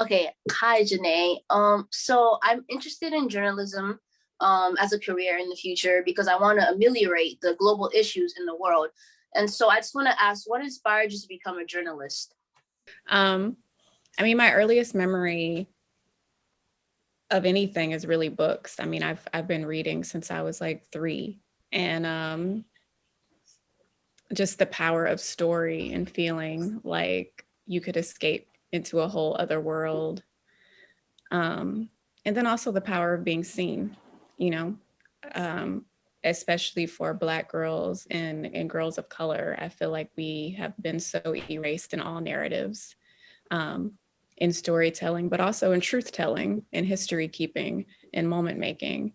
Okay, hi Jeneé. So I'm interested in journalism as a career in the future because I want to ameliorate the global issues in the world. And so I just want to ask, what inspired you to become a journalist? Um, I mean, my earliest memory of anything is really books. I mean, I've been reading since I was like 3, and just the power of story and feeling like you could escape into a whole other world. Um, and then also the power of being seen, you know, um, especially for Black girls and girls of color. I feel like we have been so erased in all narratives, um, in storytelling, but also in truth telling, in history keeping, in moment making.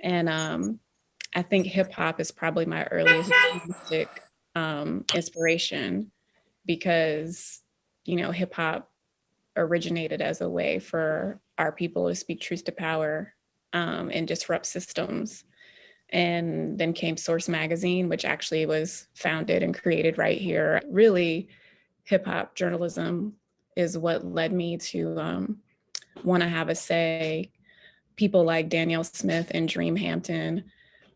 And I think hip hop is probably my earliest journalistic inspiration because, hip hop originated as a way for our people to speak truth to power, and disrupt systems. And then came Source Magazine, which actually was founded and created right here. Really, hip hop journalism is what led me to want to have a say. People like Danielle Smith and Dream Hampton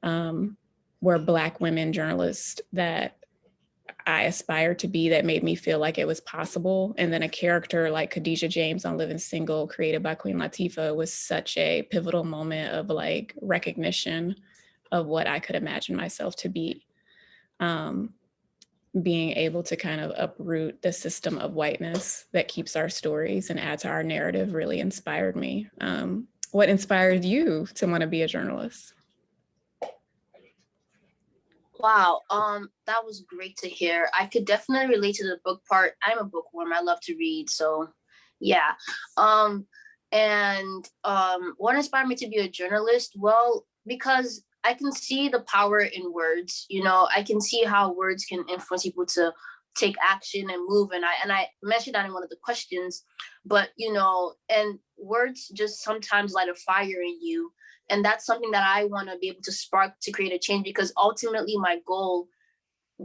um, were Black women journalists that I aspired to be, that made me feel like it was possible. And then a character like Khadijah James on Living Single, created by Queen Latifah, was such a pivotal moment of like recognition of what I could imagine myself to be. Um, Being able to kind of uproot the system of whiteness that keeps our stories and add to our narrative really inspired me. What inspired you to want to be a journalist? Wow, that was great to hear. I could definitely relate to the book part. I'm a bookworm. I love to read, so yeah. Um, and what inspired me to be a journalist? Well, because I can see the power in words. I can see how words can influence people to take action and move. And I mentioned that in one of the questions, but and words just sometimes light a fire in you, and that's something that I want to be able to spark to create a change, because ultimately my goal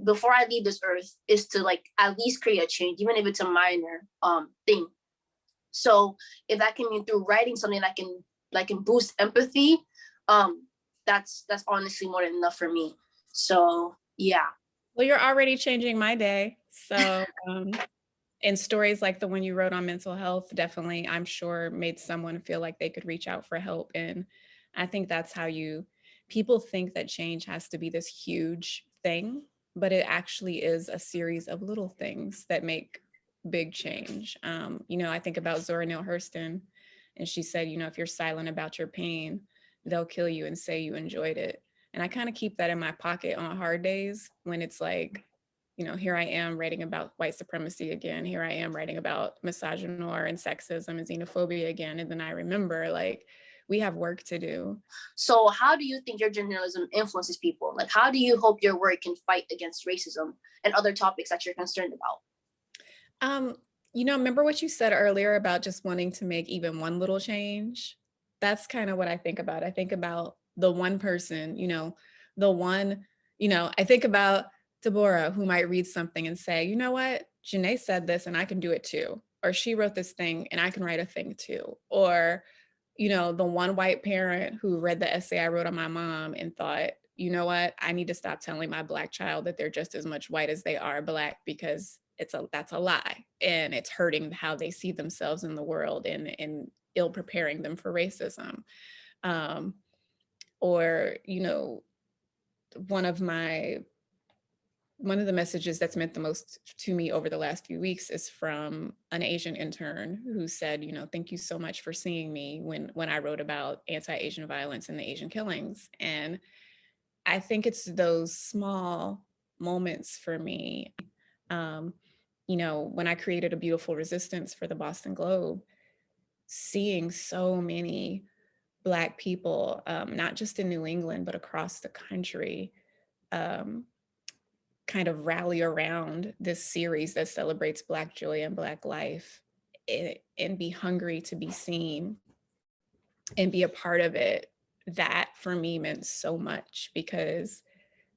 before I leave this earth is to like at least create a change, even if it's a minor thing. So if that can mean through writing something that can boost empathy, um that's honestly more than enough for me. So yeah. Well, you're already changing my day. So, and stories like the one you wrote on mental health definitely, I'm sure, made someone feel like they could reach out for help. And I think that's how people think that change has to be this huge thing, but it actually is a series of little things that make big change. I think about Zora Neale Hurston, and she said, if you're silent about your pain, they'll kill you and say you enjoyed it. And I kind of keep that in my pocket on hard days when it's like, here I am writing about white supremacy again. Here I am writing about misogynoir and sexism and xenophobia again. And then I remember, like, we have work to do. So how do you think your journalism influences people? Like, how do you hope your work can fight against racism and other topics that you're concerned about? Um, remember what you said earlier about just wanting to make even one little change? That's kind of what I think about. I think about the one person, the one, I think about Deborah, who might read something and say, you know what, Jeneé said this and I can do it too. Or she wrote this thing and I can write a thing too. Or, the one white parent who read the essay I wrote on my mom and thought, you know what, I need to stop telling my Black child that they're just as much white as they are Black, because that's a lie, and it's hurting how they see themselves in the world, and ill preparing them for racism. um, or one of my one of the messages that's meant the most to me over the last few weeks is from an Asian intern who said, thank you so much for seeing me when I wrote about anti-Asian violence and the Asian killings. And I think it's those small moments for me. um, when I created A Beautiful Resistance for the Boston Globe, seeing so many Black people, not just in New England, but across the country, um, kind of rally around this series that celebrates Black joy and Black life, and be hungry to be seen and be a part of it. That for me meant so much, because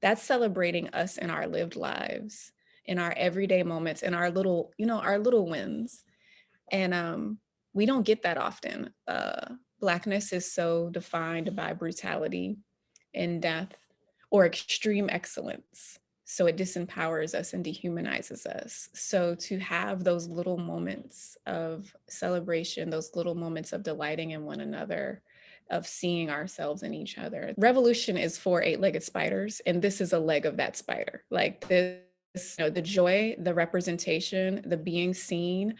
that's celebrating us in our lived lives, in our everyday moments, in our little, our little wins. And we don't get that often. Blackness is so defined by brutality and death or extreme excellence. So it disempowers us and dehumanizes us. So to have those little moments of celebration, those little moments of delighting in one another, of seeing ourselves in each other. Revolution is for eight-legged spiders, and this is a leg of that spider. Like this, the joy, the representation, the being seen,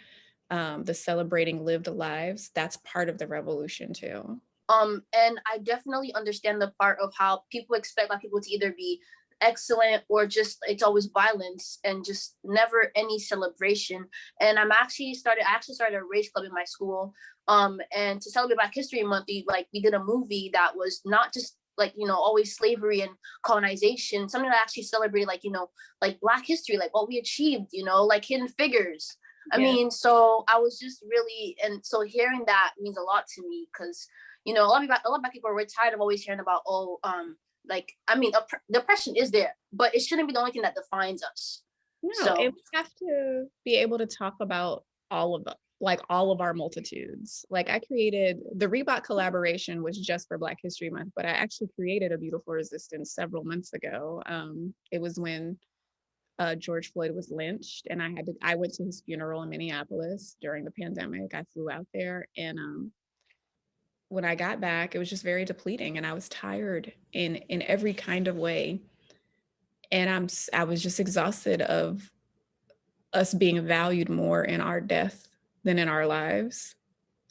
the celebrating lived lives, that's part of the revolution too. And I definitely understand the part of how people expect Black people to either be excellent or just it's always violence and just never any celebration. And I actually started a race club in my school. And to celebrate Black History Month, we did a movie that was not just like, always slavery and colonization, something that actually celebrated like Black history, like what we achieved, like Hidden Figures. I Yeah. mean, so I was just really, and so hearing that means a lot to me because a lot of Black people are tired of always hearing about, depression is there, but it shouldn't be the only thing that defines us. No, and So we have to be able to talk about all of them, like all of our multitudes. Like I created the Reebok collaboration was just for Black History Month, but I actually created a beautiful resistance several months ago. It was when George Floyd was lynched, and I went to his funeral in Minneapolis during the pandemic. I flew out there, and when I got back, it was just very depleting, and I was tired in every kind of way. And I was just exhausted of us being valued more in our death than in our lives.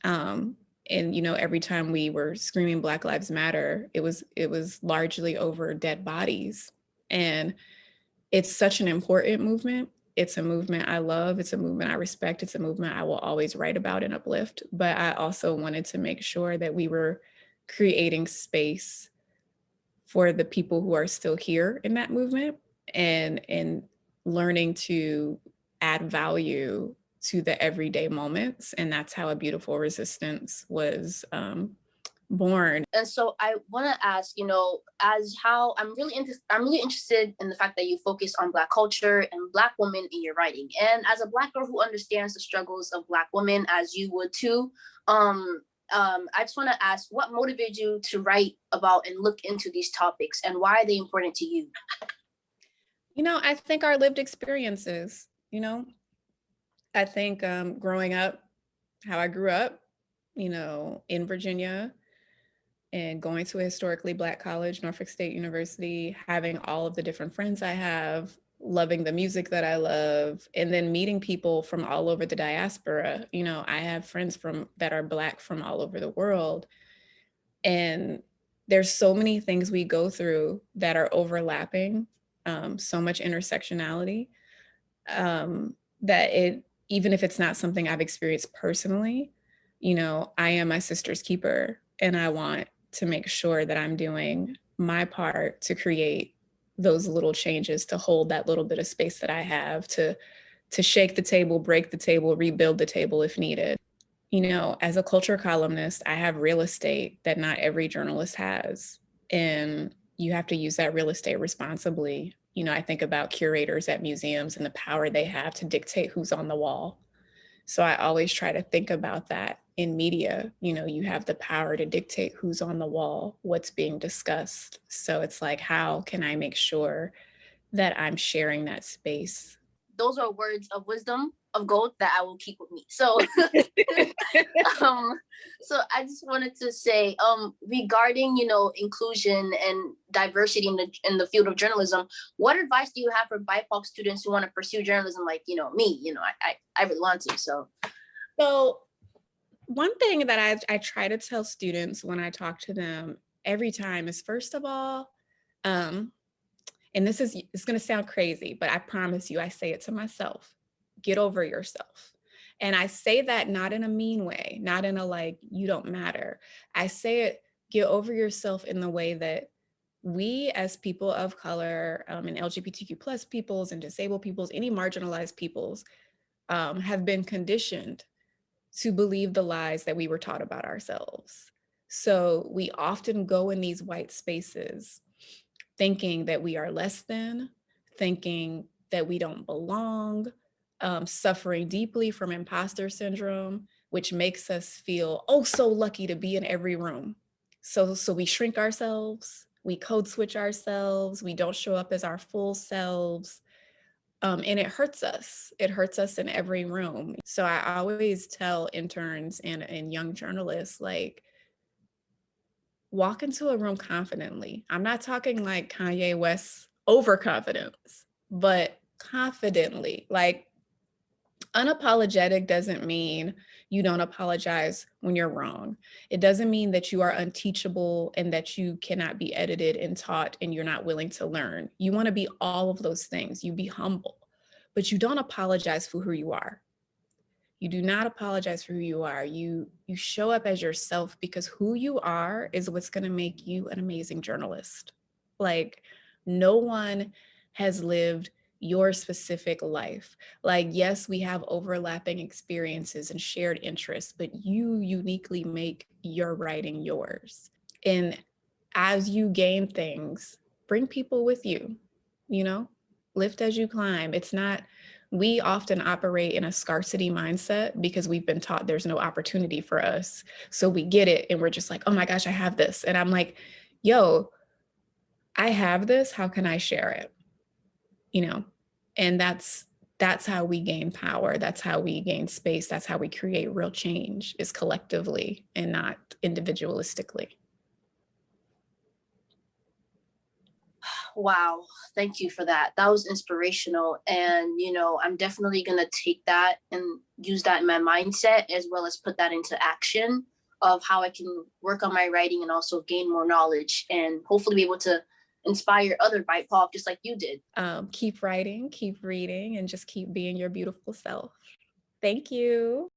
And every time we were screaming Black Lives Matter, it was largely over dead bodies. And it's such an important movement. It's a movement I love. It's a movement I respect. It's a movement I will always write about and uplift. But I also wanted to make sure that we were creating space for the people who are still here in that movement and learning to add value to the everyday moments. And that's how A Beautiful Resistance was born. and so I want to ask, as how I'm really interested in the fact that you focus on Black culture and Black women in your writing. And as a Black girl who understands the struggles of Black women, as you would too, I just want to ask, what motivated you to write about and look into these topics, and why are they important to you? I think our lived experiences, I think growing up, how I grew up, in Virginia, and going to a historically Black college, Norfolk State University, having all of the different friends I have, loving the music that I love, and then meeting people from all over the diaspora. I have friends that are Black from all over the world. And there's so many things we go through that are overlapping, so much intersectionality, that even if it's not something I've experienced personally, I am my sister's keeper, and I want to make sure that I'm doing my part to create those little changes, to hold that little bit of space that I have, to shake the table, break the table, rebuild the table if needed. As a culture columnist, I have real estate that not every journalist has, and you have to use that real estate responsibly. I think about curators at museums and the power they have to dictate who's on the wall. So I always try to think about that in media. You have the power to dictate who's on the wall, what's being discussed. So it's like, how can I make sure that I'm sharing that space? Those are words of wisdom of gold that I will keep with me. So um so I just wanted to say, regarding inclusion and diversity in the field of journalism, what advice do you have for BIPOC students who want to pursue journalism, like me? I really want to. So one thing that I try to tell students when I talk to them every time is, first of all, and it's going to sound crazy, but I promise you, I say it to myself: get over yourself. And I say that not in a mean way, not in a like, you don't matter. I say it, get over yourself, in the way that we as people of color, and LGBTQ plus peoples and disabled peoples, any marginalized peoples, have been conditioned to believe the lies that we were taught about ourselves. So we often go in these white spaces thinking that we are less than, thinking that we don't belong, suffering deeply from imposter syndrome, which makes us feel, oh, so lucky to be in every room. So we shrink ourselves, we code switch ourselves, we don't show up as our full selves. And it hurts us. It hurts us in every room. So I always tell interns and young journalists, like, walk into a room confidently. I'm not talking like Kanye West overconfidence, but confidently. Like, unapologetic doesn't mean you don't apologize when you're wrong. It doesn't mean that you are unteachable and that you cannot be edited and taught and you're not willing to learn. You want to be all of those things. You be humble, but you don't apologize for who you are. You do not apologize for who you are. You show up as yourself, because who you are is what's going to make you an amazing journalist. Like, no one has lived your specific life. Like, yes, we have overlapping experiences and shared interests, but you uniquely make your writing yours. And as you gain things, bring people with you, you know, lift as you climb. It's not, we often operate in a scarcity mindset because we've been taught there's no opportunity for us. So we get it and we're just like, oh my gosh, I have this. And I'm like, yo, I have this. How can I share it? You know, and that's how we gain power. That's how we gain space. That's how we create real change, is collectively and not individualistically. Wow, thank you for that. That was inspirational. And, I'm definitely going to take that and use that in my mindset, as well as put that into action of how I can work on my writing and also gain more knowledge and hopefully be able to inspire other BIPOC just like you did. Keep writing, keep reading, and just keep being your beautiful self. Thank you.